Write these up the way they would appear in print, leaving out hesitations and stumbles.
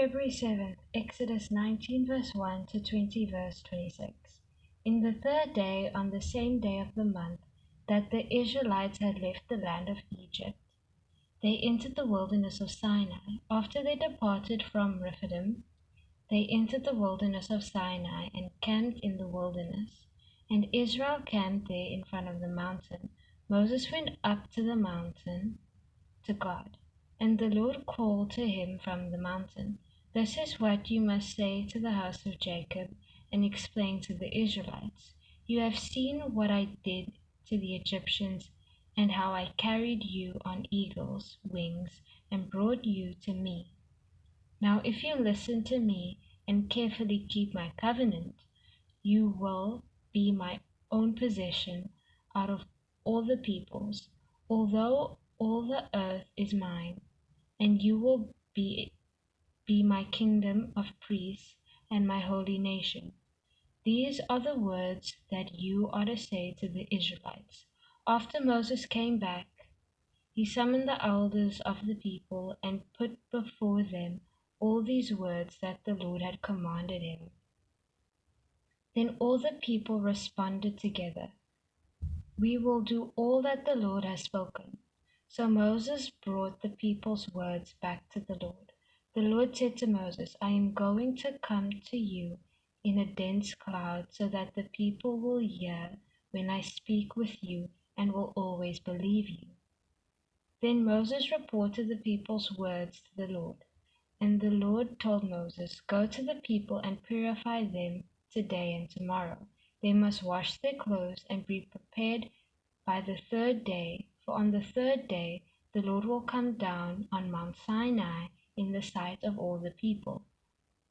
February 7th, Exodus 19 verse 1 to 20 verse 26. In the third day, on the same day of the month, that the Israelites had left the land of Egypt, they entered the wilderness of Sinai. After they departed from Rephidim, they entered the wilderness of Sinai and camped in the wilderness. And Israel camped there in front of the mountain. Moses went up to the mountain to God, and the Lord called to him from the mountain. This is what you must say to the house of Jacob and explain to the Israelites. You have seen what I did to the Egyptians and how I carried you on eagle's wings and brought you to me. Now if you listen to me and carefully keep my covenant, you will be my own possession out of all the peoples, although all the earth is mine, and you will be my kingdom of priests and my holy nation. These are the words that you are to say to the Israelites. After Moses came back, he summoned the elders of the people and put before them all these words that the Lord had commanded him. Then all the people responded together, "We will do all that the Lord has spoken." So Moses brought the people's words back to the Lord. The Lord said to Moses, "I am going to come to you in a dense cloud so that the people will hear when I speak with you and will always believe you." Then Moses reported the people's words to the Lord. And the Lord told Moses, "Go to the people and purify them today and tomorrow. They must wash their clothes and be prepared by the third day, for on the third day the Lord will come down on Mount Sinai in the sight of all the people.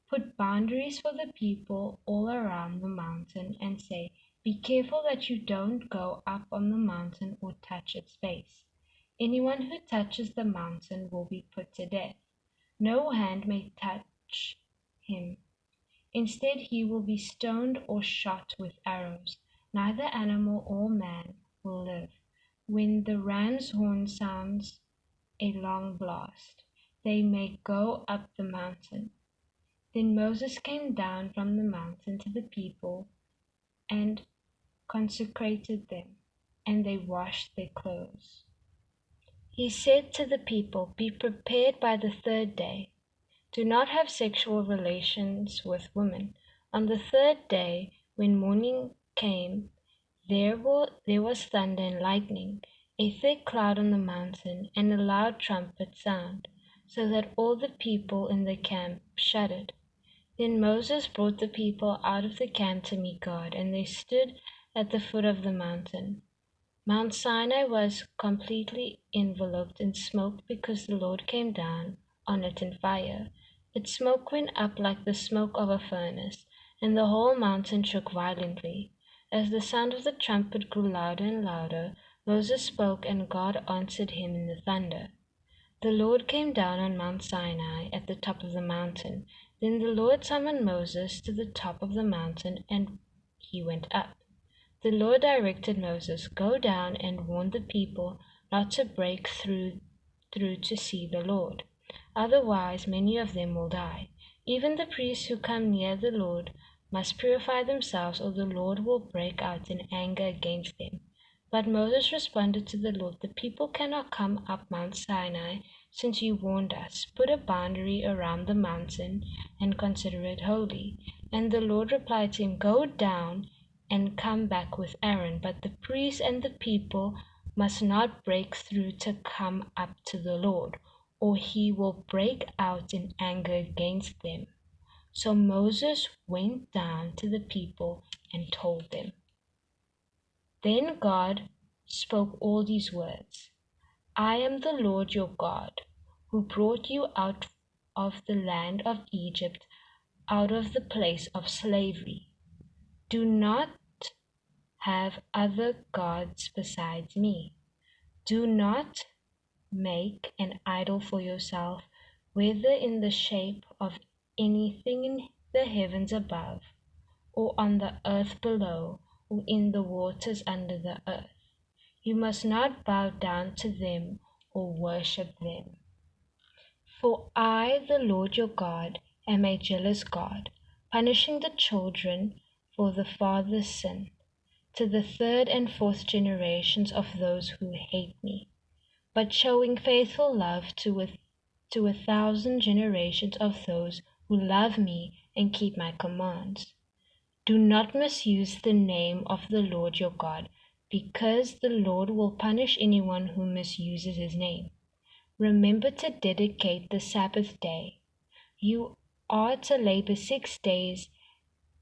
Put boundaries for the people all around the mountain and say, 'Be careful that you don't go up on the mountain or touch its base. Anyone who touches the mountain will be put to death. No hand may touch him. Instead, he will be stoned or shot with arrows. Neither animal or man will live. When the ram's horn sounds a long blast, they may go up the mountain." Then Moses came down from the mountain to the people and consecrated them, and they washed their clothes. He said to the people, "Be prepared by the third day. Do not have sexual relations with women." On the third day, when morning came, there was thunder and lightning, a thick cloud on the mountain, and a loud trumpet sound, so that all the people in the camp shuddered. Then Moses brought the people out of the camp to meet God, and they stood at the foot of the mountain. Mount Sinai was completely enveloped in smoke because the Lord came down on it in fire. Its smoke went up like the smoke of a furnace, and the whole mountain shook violently. As the sound of the trumpet grew louder and louder, Moses spoke, and God answered him in the thunder. The Lord came down on Mount Sinai at the top of the mountain. Then the Lord summoned Moses to the top of the mountain, and he went up. The Lord directed Moses, "Go down and warn the people not to break through to see the Lord. Otherwise, many of them will die. Even the priests who come near the Lord must purify themselves, or the Lord will break out in anger against them." But Moses responded to the Lord, "The people cannot come up Mount Sinai, since you warned us. Put a boundary around the mountain and consider it holy." And the Lord replied to him, "Go down and come back with Aaron, but the priests and the people must not break through to come up to the Lord, or he will break out in anger against them." So Moses went down to the people and told them. Then God spoke all these words, "I am the Lord your God, who brought you out of the land of Egypt, out of the place of slavery. Do not have other gods besides me. Do not make an idol for yourself, whether in the shape of anything in the heavens above, or on the earth below, or in the waters under the earth. You must not bow down to them or worship them. For I, the Lord your God, am a jealous God, punishing the children for the father's sin, to the third and fourth generations of those who hate me, but showing faithful love to 1,000 generations of those who love me and keep my commands. Do not misuse the name of the Lord your God, because the Lord will punish anyone who misuses his name. Remember to dedicate the Sabbath day. You are to labor 6 days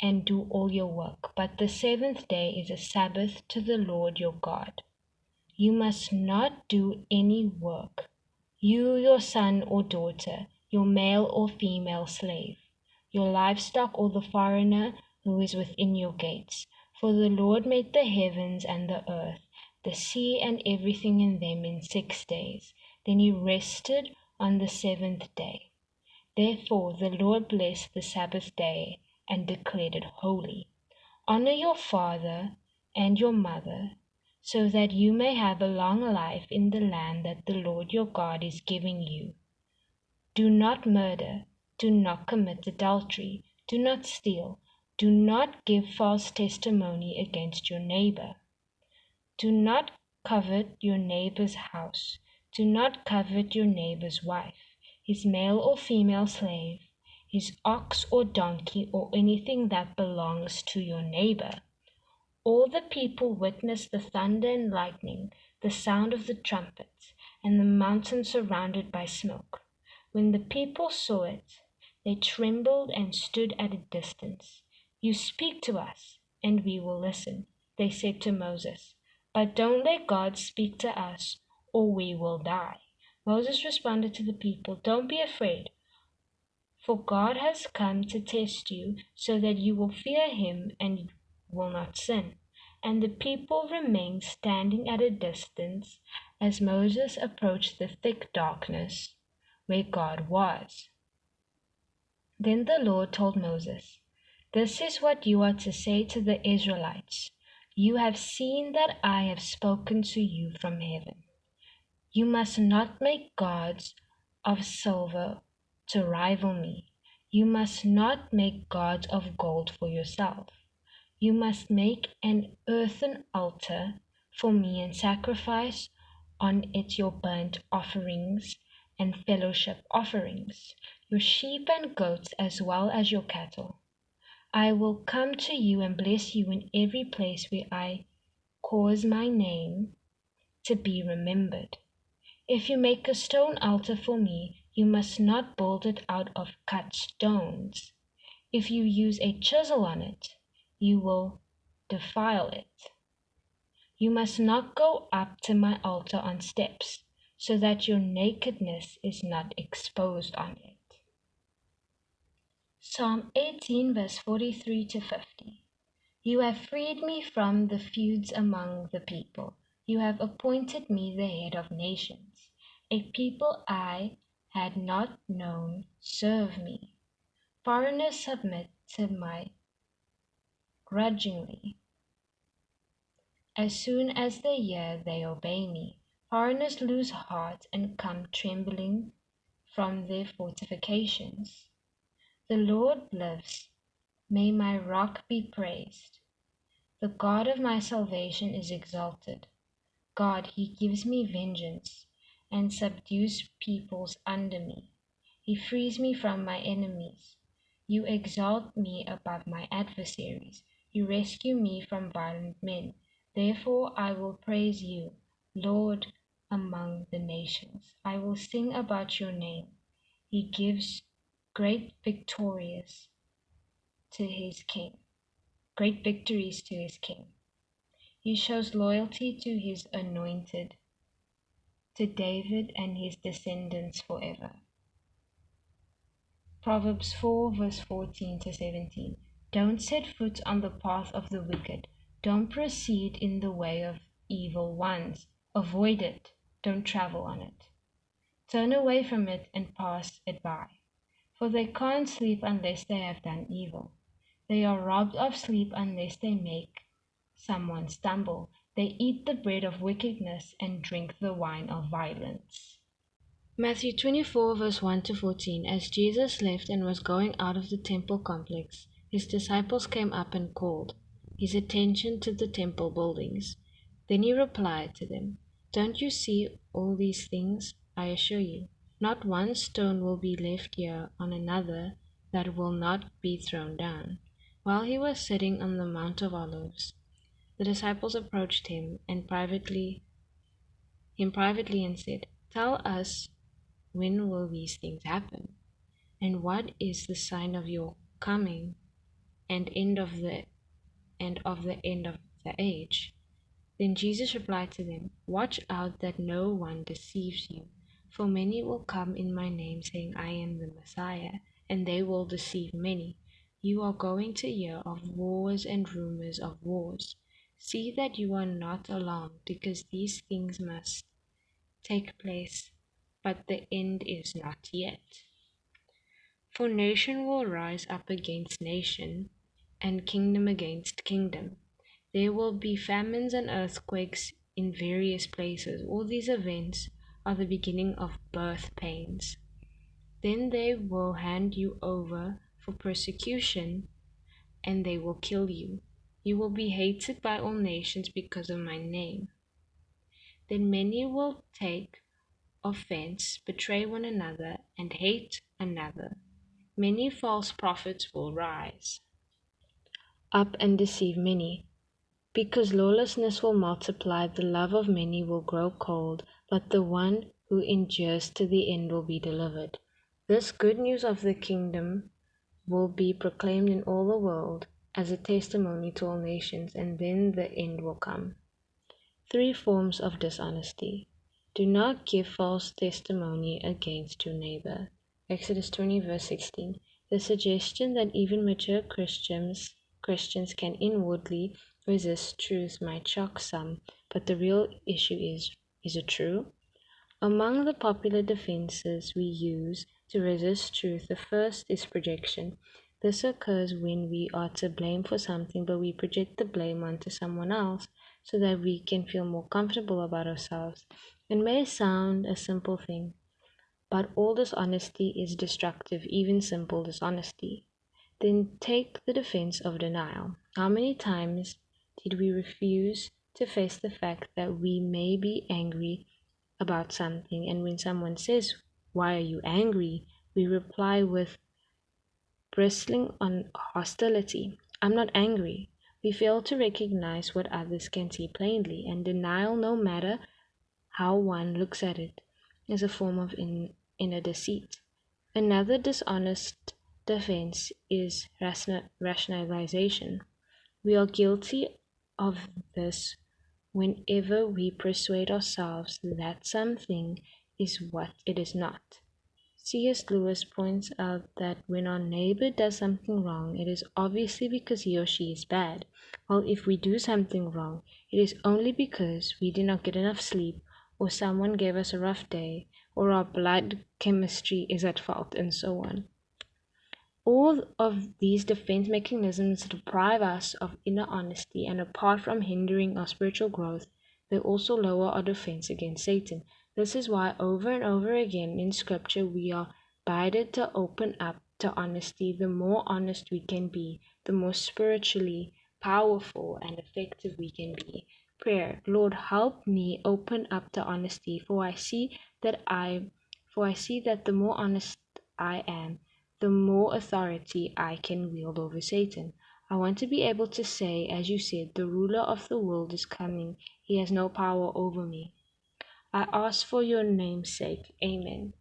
and do all your work, but the seventh day is a Sabbath to the Lord your God. You must not do any work, you, your son or daughter, your male or female slave, your livestock or the foreigner who is within your gates. For the Lord made the heavens and the earth, the sea and everything in them in 6 days. Then he rested on the seventh day. Therefore the Lord blessed the Sabbath day and declared it holy. Honor your father and your mother, so that you may have a long life in the land that the Lord your God is giving you. Do not murder, do not commit adultery, do not steal, do not give false testimony against your neighbor. Do not covet your neighbor's house, do not covet your neighbor's wife, his male or female slave, his ox or donkey, or anything that belongs to your neighbor. All the people witnessed the thunder and lightning, the sound of the trumpets, and the mountain surrounded by smoke. When the people saw it, they trembled and stood at a distance. You speak to us, and we will listen, they said to Moses. But don't let God speak to us, or we will die. Moses responded to the people, Don't be afraid. For God has come to test you, so that you will fear him and will not sin. And the people remained standing at a distance as Moses approached the thick darkness where God was. Then the Lord told Moses, This is what you are to say to the Israelites. You have seen that I have spoken to you from heaven. You must not make gods of silver to rival me. You must not make gods of gold for yourself. You must make an earthen altar for me and sacrifice on it your burnt offerings and fellowship offerings, your sheep and goats as well as your cattle. I will come to you and bless you in every place where I cause my name to be remembered. If you make a stone altar for me, you must not build it out of cut stones. If you use a chisel on it, you will defile it. You must not go up to my altar on steps, so that your nakedness is not exposed on it. Psalm 18, verse 43 to 50. You have freed me from the feuds among the people. You have appointed me the head of nations. A people I had not known serve me. Foreigners submit to my grudgingly. As soon as they hear, they obey me. Foreigners lose heart and come trembling from their fortifications. The Lord lives. May my rock be praised. The God of my salvation is exalted. God, he gives me vengeance and subdues peoples under me. He frees me from my enemies. You exalt me above my adversaries. You rescue me from violent men. Therefore I will praise you, Lord, among the nations. I will sing about your name. He gives great victorious to his king, great victories to his king. He shows loyalty to his anointed, to David and his descendants forever. Proverbs 4, verse 14 to 17. Don't set foot on the path of the wicked. Don't proceed in the way of evil ones. Avoid it. Don't travel on it. Turn away from it and pass it by. For they can't sleep unless they have done evil. They are robbed of sleep unless they make someone stumble. They eat the bread of wickedness and drink the wine of violence. Matthew 24, verse 1 to 14. As Jesus left and was going out of the temple complex, his disciples came up and called his attention to the temple buildings. Then he replied to them, "Don't you see all these things? I assure you, not one stone will be left here on another that will not be thrown down." While he was sitting on the Mount of Olives, the disciples approached him privately and said, "Tell us, when will these things happen? And what is the sign of your coming and end of the age?" Then Jesus replied to them, "Watch out that no one deceives you, for many will come in my name, saying, 'I am the Messiah,' and they will deceive many. You are going to hear of wars and rumors of wars. See that you are not alarmed, because these things must take place, but the end is not yet. For nation will rise up against nation, and kingdom against kingdom. There will be famines and earthquakes in various places. All these events are the beginning of birth pains. Then they will hand you over for persecution, and they will kill you. You will be hated by all nations because of my name. Then many will take offense, betray one another, and hate another. Many false prophets will rise up and deceive many. Because lawlessness will multiply, the love of many will grow cold, but the one who endures to the end will be delivered. This good news of the kingdom will be proclaimed in all the world as a testimony to all nations, and then the end will come. 3 forms of dishonesty. Do not give false testimony against your neighbor. Exodus 20, verse 16. The suggestion that even mature Christians can inwardly resist truth might shock some, but the real issue is it true? Among the popular defenses we use to resist truth, the first is projection. This occurs when we are to blame for something, but we project the blame onto someone else so that we can feel more comfortable about ourselves. It may sound a simple thing, but all dishonesty is destructive, even simple dishonesty. Then take the defense of denial. How many times did we refuse to face the fact that we may be angry about something, and when someone says, "Why are you angry?" we reply with bristling on hostility, "I'm not angry." We fail to recognize what others can see plainly, and denial, no matter how one looks at it, is a form of inner deceit. Another dishonest defense is rationalization. We are guilty of this whenever we persuade ourselves that something is what it is not. C.S. Lewis points out that when our neighbor does something wrong, it is obviously because he or she is bad, while if we do something wrong, it is only because we did not get enough sleep, or someone gave us a rough day, or our blood chemistry is at fault, and so on. All of these defense mechanisms deprive us of inner honesty, and apart from hindering our spiritual growth, they also lower our defense against Satan. This is why over and over again in Scripture we are bided to open up to honesty. The more honest we can be, the more spiritually powerful and effective we can be. Prayer. Lord, help me open up to honesty, for I see that the more honest I am, the more authority I can wield over Satan. I want to be able to say, as you said, the ruler of the world is coming. He has no power over me. I ask for your name's sake. Amen.